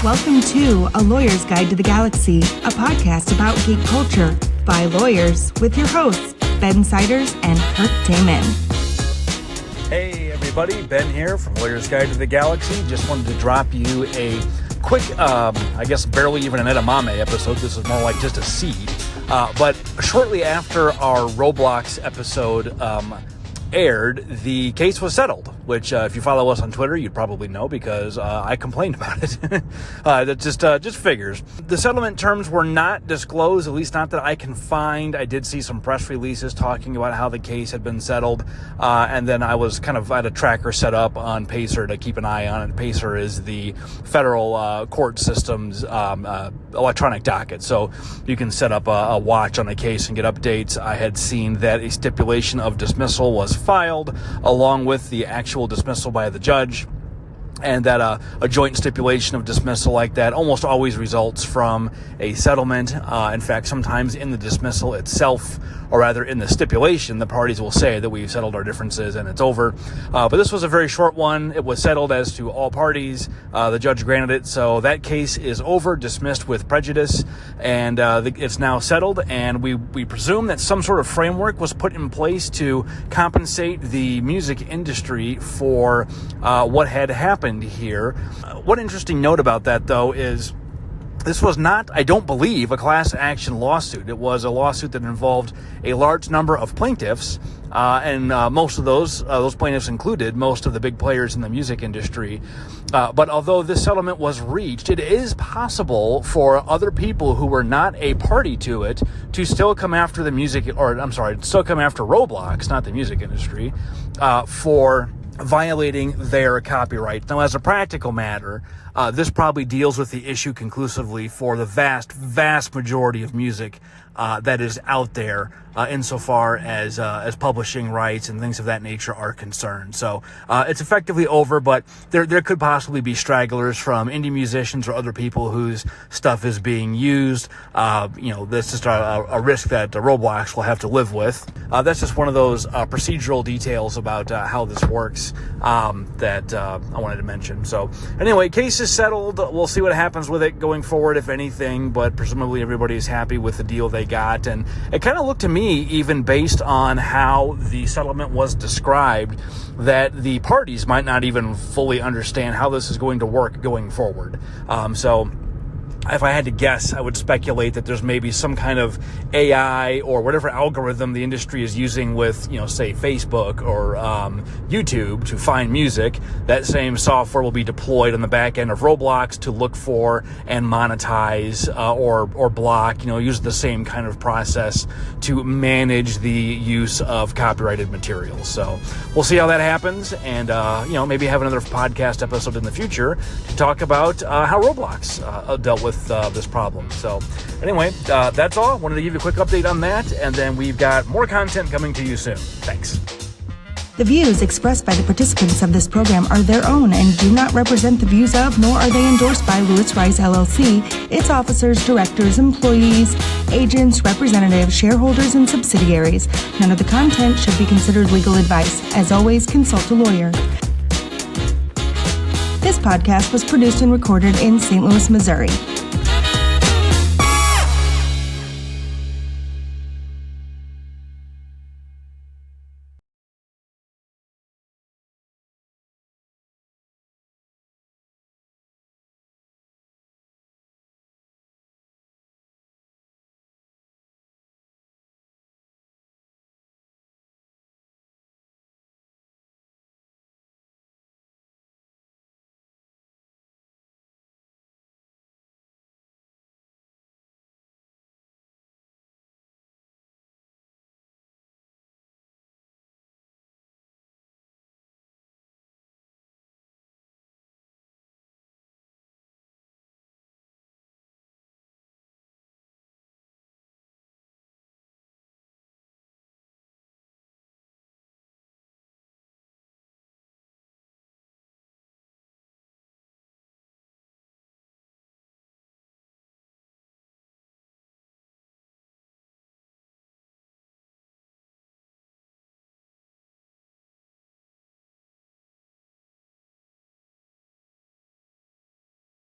Welcome to A Lawyer's Guide to the Galaxy, a podcast about geek culture by lawyers with your hosts, Ben Siders and Kirk Damon. Hey everybody, Ben here from Lawyer's Guide to the Galaxy. Just wanted to drop you a quick, I guess barely even an Edamame episode. This is more like just a seed. But shortly after our Roblox episode aired, the case was settled, which if you follow us on Twitter, you'd probably know because I complained about it. That just figures. The settlement terms were not disclosed, at least not that I can find. I did see some press releases talking about how the case had been settled, and then I was kind of at a tracker set up on Pacer to keep an eye on it. Pacer is the federal court system's electronic docket, so you can set up a watch on a case and get updates. I had seen that a stipulation of dismissal was filed along with the actual dismissal by the judge, and that a joint stipulation of dismissal like that almost always results from a settlement. In fact, sometimes in the dismissal itself, or rather in the stipulation, the parties will say that we've settled our differences and it's over. But this was a very short one. It was settled as to all parties. The judge granted it, so that case is over, dismissed with prejudice, and it's now settled. And we presume that some sort of framework was put in place to compensate the music industry for what had happened here. One interesting note about that, though, is this was not, I don't believe, a class action lawsuit. It was a lawsuit that involved a large number of plaintiffs, and most of those plaintiffs included most of the big players in the music industry. But although this settlement was reached, it is possible for other people who were not a party to it to still come after still come after Roblox, not the music industry, for violating their copyright. Now, as a practical matter, this probably deals with the issue conclusively for the vast majority of music that is out there, insofar as publishing rights and things of that nature are concerned. So it's effectively over, but there could possibly be stragglers from indie musicians or other people whose stuff is being used. That's just a risk that Roblox will have to live with. That's just one of those procedural details about how this works that I wanted to mention. So anyway, case is settled. We'll see what happens with it going forward, if anything, but presumably everybody is happy with the deal they got. And it kind of looked to me, even based on how the settlement was described, that the parties might not even fully understand how this is going to work going forward. So if I had to guess, I would speculate that there's maybe some kind of AI or whatever algorithm the industry is using with, say Facebook or YouTube to find music. That same software will be deployed on the back end of Roblox to look for and monetize or block, use the same kind of process to manage the use of copyrighted materials. So we'll see how that happens, and maybe have another podcast episode in the future to talk about how Roblox dealt with this problem. So anyway, that's all. I wanted to give you a quick update on that, and then we've got more content coming to you soon. Thanks. The views expressed by the participants of this program are their own and do not represent the views of, nor are they endorsed by Lewis Rice LLC, its officers, directors, employees, agents, representatives, shareholders, and subsidiaries. None of the content should be considered legal advice. As always, consult a lawyer. This podcast was produced and recorded in St. Louis, Missouri.